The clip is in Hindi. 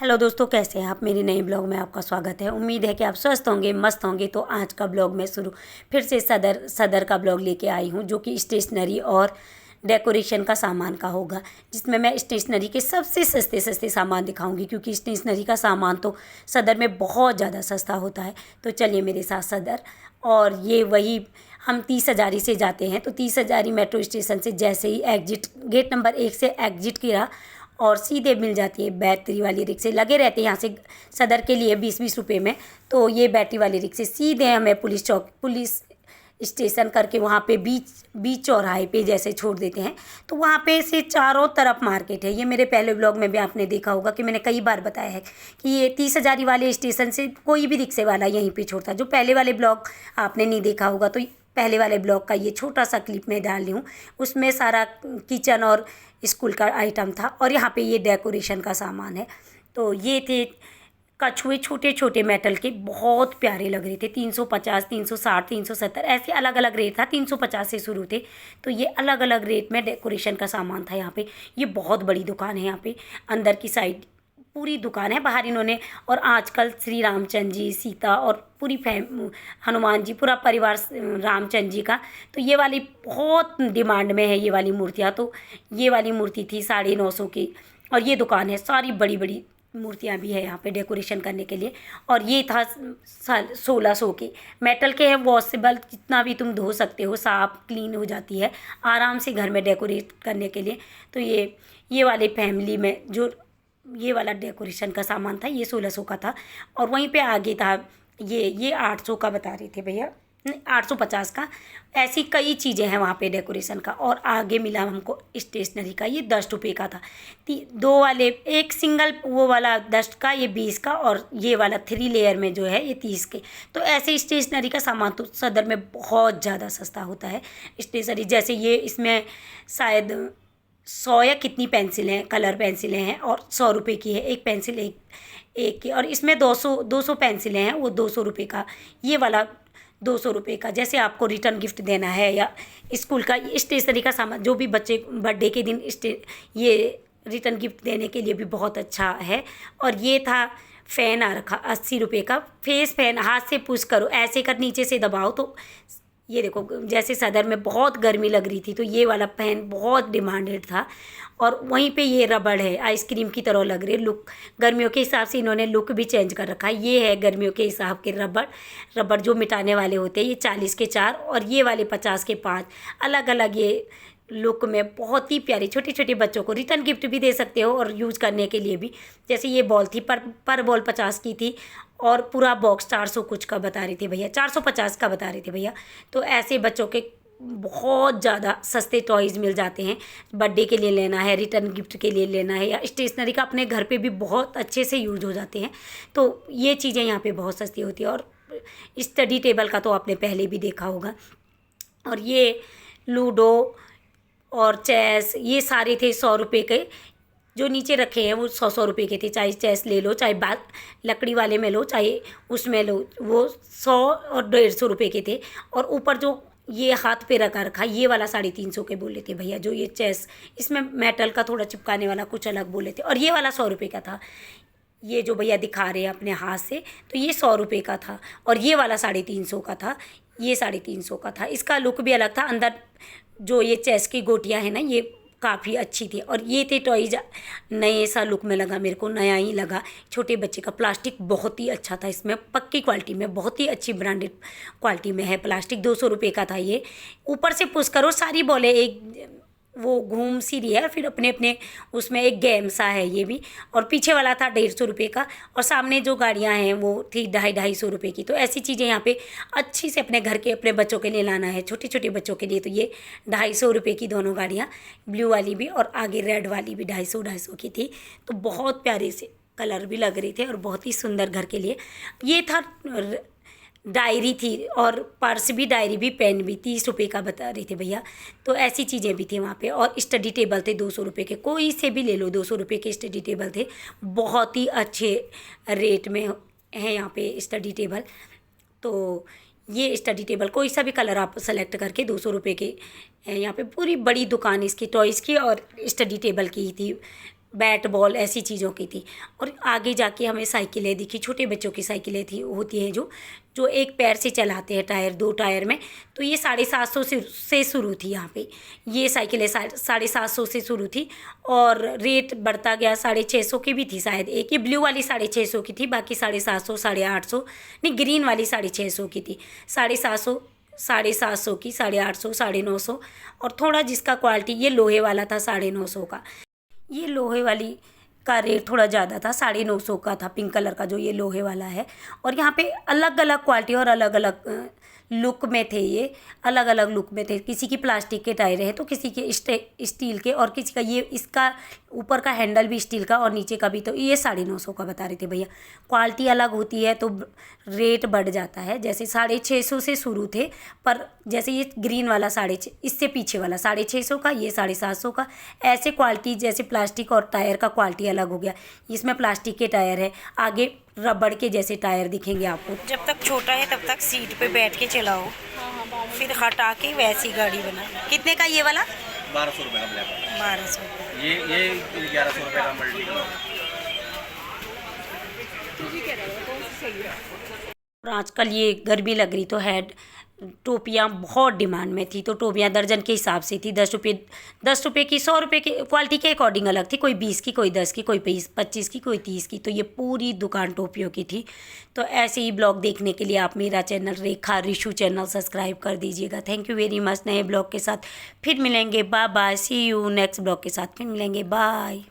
हेलो दोस्तों, कैसे हैं आप। मेरे नए ब्लॉग में आपका स्वागत है। उम्मीद है कि आप स्वस्थ होंगे, मस्त होंगे। तो आज का ब्लॉग मैं फिर से सदर का ब्लॉग लेके आई हूँ, जो कि स्टेशनरी और डेकोरेशन का सामान का होगा, जिसमें मैं स्टेशनरी के सबसे सस्ते सस्ते सामान दिखाऊंगी, क्योंकि स्टेशनरी का सामान तो सदर में बहुत ज़्यादा सस्ता होता है। तो चलिए मेरे साथ सदर। और ये वही, हम 30 हज़ारी से जाते हैं, तो 30 हज़ारी मेट्रो स्टेशन से जैसे ही एग्जिट गेट नंबर 1 से एग्जिट किया और सीधे मिल जाती है बैटरी वाली रिक्शे। लगे रहते हैं यहाँ से सदर के लिए 20-20 रुपये में। तो ये बैटरी वाली रिक्शे सीधे हमें पुलिस स्टेशन करके वहाँ पे बीच चौराहे पे जैसे छोड़ देते हैं। तो वहाँ पे से चारों तरफ मार्केट है। ये मेरे पहले ब्लॉग में भी आपने देखा होगा कि मैंने कई बार बताया है कि ये 30 हज़ारी वाले स्टेशन से कोई भी रिक्शे वाला यहीं पे छोड़ता है। जो पहले वाले ब्लॉग आपने नहीं देखा होगा, तो पहले वाले ब्लॉग का ये छोटा सा क्लिप मैं डाल रही हूँ। उसमें सारा किचन और स्कूल का आइटम था, और यहाँ पे ये डेकोरेशन का सामान है। तो ये थे कछुए, छोटे छोटे मेटल के, बहुत प्यारे लग रहे थे। 350, 360, 370 ऐसे अलग अलग रेट था। 350 से शुरू थे। तो ये अलग अलग रेट में डेकोरेशन का सामान था यहाँ पे। ये बहुत बड़ी दुकान है। यहाँ पे अंदर की साइड पूरी दुकान है। बाहर इन्होंने, और आजकल श्री रामचंद्र जी, सीता और पूरी हनुमान जी, पूरा परिवार रामचंद्र जी का, तो ये वाली बहुत डिमांड में है। ये वाली मूर्तियाँ, तो ये वाली मूर्ति थी 950 की। और ये दुकान है, सारी बड़ी बड़ी मूर्तियाँ भी है यहाँ पे डेकोरेशन करने के लिए। और ये था 1600 के। मेटल के हैं, वॉशेबल, जितना भी तुम धो सकते हो, साफ क्लीन हो जाती है आराम से घर में डेकोरेट करने के लिए। तो ये वाले फैमिली में जो ये वाला डेकोरेशन का सामान था, ये 1600 का था। और वहीं पे आगे था ये 800 का बता रहे थे भैया, नहीं 850 का। ऐसी कई चीज़ें हैं वहाँ पे डेकोरेशन का। और आगे मिला हमको स्टेशनरी का, ये 10 रुपये का था। दो वाले, एक सिंगल वो वाला 10 का, ये 20 का, और ये वाला 3 लेयर में जो है ये 30 के। तो ऐसे स्टेशनरी का सामान तो सदर में बहुत ज़्यादा सस्ता होता है। स्टेशनरी जैसे ये, इसमें शायद 100 या कितनी पेंसिल हैं, कलर पेंसिलें हैं, और 100 रुपये की है एक पेंसिल, एक की। और इसमें 200 पेंसिलें हैं, वो 200 रुपये का। ये वाला 200 रुपये का। जैसे आपको रिटर्न गिफ्ट देना है या स्कूल का स्टेशनरी का सामान, जो भी बच्चे बर्थडे के दिन ये रिटर्न गिफ्ट देने के लिए भी बहुत अच्छा है। और ये था फ़ैन आ रखा 80 रुपये का। फेस फैन, हाथ से पुश करो, ऐसे कर नीचे से दबाओ तो ये देखो, जैसे सदर में बहुत गर्मी लग रही थी, तो ये वाला फैन बहुत डिमांडेड था। और वहीं पे ये रबड़ है, आइसक्रीम की तरह लग रही है। लुक गर्मियों के हिसाब से इन्होंने लुक भी चेंज कर रखा है। ये है गर्मियों के हिसाब के रबड़ जो मिटाने वाले होते हैं। ये 40 के 4 और ये वाले 50 के 5, अलग अलग ये लुक में बहुत ही प्यारी। छोटे छोटे बच्चों को रिटर्न गिफ्ट भी दे सकते हो और यूज़ करने के लिए भी। जैसे ये बॉल थी, पर बॉल 50 की थी, और पूरा बॉक्स 400 कुछ का बता रहे थे भैया, 450 का बता रहे थे भैया। तो ऐसे बच्चों के बहुत ज़्यादा सस्ते टॉयज़ मिल जाते हैं। बर्थडे के लिए लेना है, रिटर्न गिफ्ट के लिए लेना है, या स्टेशनरी का अपने घर पे भी बहुत अच्छे से यूज हो जाते हैं। तो ये चीज़ें यहाँ पे बहुत सस्ती होती है। और स्टडी टेबल का तो आपने पहले भी देखा होगा। और ये लूडो और चेस, ये सारे थे 100 रुपये के। जो नीचे रखे हैं वो 100 रुपये के थे। चाहे चेस ले लो, चाहे बात लकड़ी वाले में लो, चाहे उसमें लो, वो 100 और 150 रुपये के थे। और ऊपर जो ये हाथ पे रखा ये वाला 350 के बोले थे भैया। जो ये चेस, इसमें मेटल का थोड़ा चिपकाने वाला कुछ अलग बोले थे। और ये वाला 100 रुपये का था। ये जो भैया दिखा रहे हैं अपने हाथ से, तो ये 100 रुपये का था। और ये वाला 350 का था, ये 350 का था। इसका लुक भी अलग था। अंदर जो ये चेस की गोटियां हैं ना, ये काफ़ी अच्छी थी। और ये थे टॉयज, नए सा लुक में लगा मेरे को, नया ही लगा। छोटे बच्चे का प्लास्टिक बहुत ही अच्छा था। इसमें पक्की क्वालिटी में, बहुत ही अच्छी ब्रांडेड क्वालिटी में है प्लास्टिक। 200 रुपये का था ये। ऊपर से पुश करो, सारी बॉलें एक वो घूम सी रही है, और फिर अपने अपने उसमें एक गेम सा है ये भी। और पीछे वाला था 150 रुपये का। और सामने जो गाड़ियाँ हैं वो थी 250 रुपये की। तो ऐसी चीज़ें यहाँ पे अच्छी से अपने घर के, अपने बच्चों के लिए लाना है, छोटे छोटे बच्चों के लिए, तो ये 250 रुपये की दोनों गाड़ियाँ, ब्लू वाली भी और आगे रेड वाली भी 250 की थी। तो बहुत प्यारे से कलर भी लग रहे थे और बहुत ही सुंदर घर के लिए। ये था डायरी थी, और पर्स भी, डायरी भी, पेन भी 30 रुपये का बता रहे थे भैया। तो ऐसी चीज़ें भी थी वहाँ पे। और स्टडी टेबल थे 200 रुपये के, कोई से भी ले लो, 200 रुपये के स्टडी टेबल थे। बहुत ही अच्छे रेट में है यहाँ पे स्टडी टेबल। तो ये स्टडी टेबल कोई सा भी कलर आप सेलेक्ट करके 200 रुपये के हैं यहाँ पे। पूरी बड़ी दुकान इसकी टॉयज़ की और स्टडी टेबल की ही थी। बैट बॉल ऐसी चीज़ों की थी। और आगे जाके हमें साइकिलें दिखी, छोटे बच्चों की साइकिलें थी, होती हैं जो जो एक पैर से चलाते हैं, टायर 2 टायर में। तो ये 750 से शुरू थी यहाँ पे, ये साइकिलें 750 से शुरू थी और रेट बढ़ता गया। 650 की भी थी शायद एक, ये ब्लू वाली 650 की थी, बाकी 750, 850, नहीं ग्रीन वाली 650 की थी। 750, 750 की, 850, 950 और थोड़ा जिसका क्वालिटी, ये लोहे वाला था 950 का। ये लोहे वाली का रेट थोड़ा ज़्यादा था, 950 का था, पिंक कलर का जो ये लोहे वाला है। और यहाँ पे अलग अलग क्वालिटी और अलग अलग लुक में थे, ये अलग अलग लुक में थे। किसी की प्लास्टिक के टायर है तो किसी के स्टील के, और किसी का ये इसका ऊपर का हैंडल भी स्टील का और नीचे का भी। तो ये 950 का बता रहे थे भैया। क्वालिटी अलग होती है तो रेट बढ़ जाता है। जैसे 650 से शुरू थे, पर जैसे ये ग्रीन वाला इससे पीछे वाला 650 का, ये 750 का। ऐसे क्वालिटी जैसे प्लास्टिक और टायर का क्वालिटी अलग हो गया। इसमें प्लास्टिक के टायर है, आगे रबड़ के जैसे टायर दिखेंगे आपको। जब तक छोटा है तब तक सीट पे बैठ के चलाओ, फिर हटा के वैसी गाड़ी बनाओ। कितने का ये वाला? 1200 रुपये का ब्लैक वाला। 1200। ये 1100 रुपये का मल्टी। और आजकल ये गर्मी लग रही तो हेड टोपियाँ बहुत डिमांड में थी। तो टोपियाँ दर्जन के हिसाब से थी, 10 रुपये की, 100 रुपये की, क्वालिटी के अकॉर्डिंग अलग थी। कोई 20 की, कोई 10 की, कोई 25 की, कोई 30 की। तो ये पूरी दुकान टोपियों की थी। तो ऐसे ही ब्लॉग देखने के लिए आप मेरा channel Rekha Rishu channel subscribe कर दीजिएगा। Thank you very much. नए ब्लॉग के साथ फिर मिलेंगे। Bye bye, see you. Next blog के साथ फिर मिलेंगे। बाय।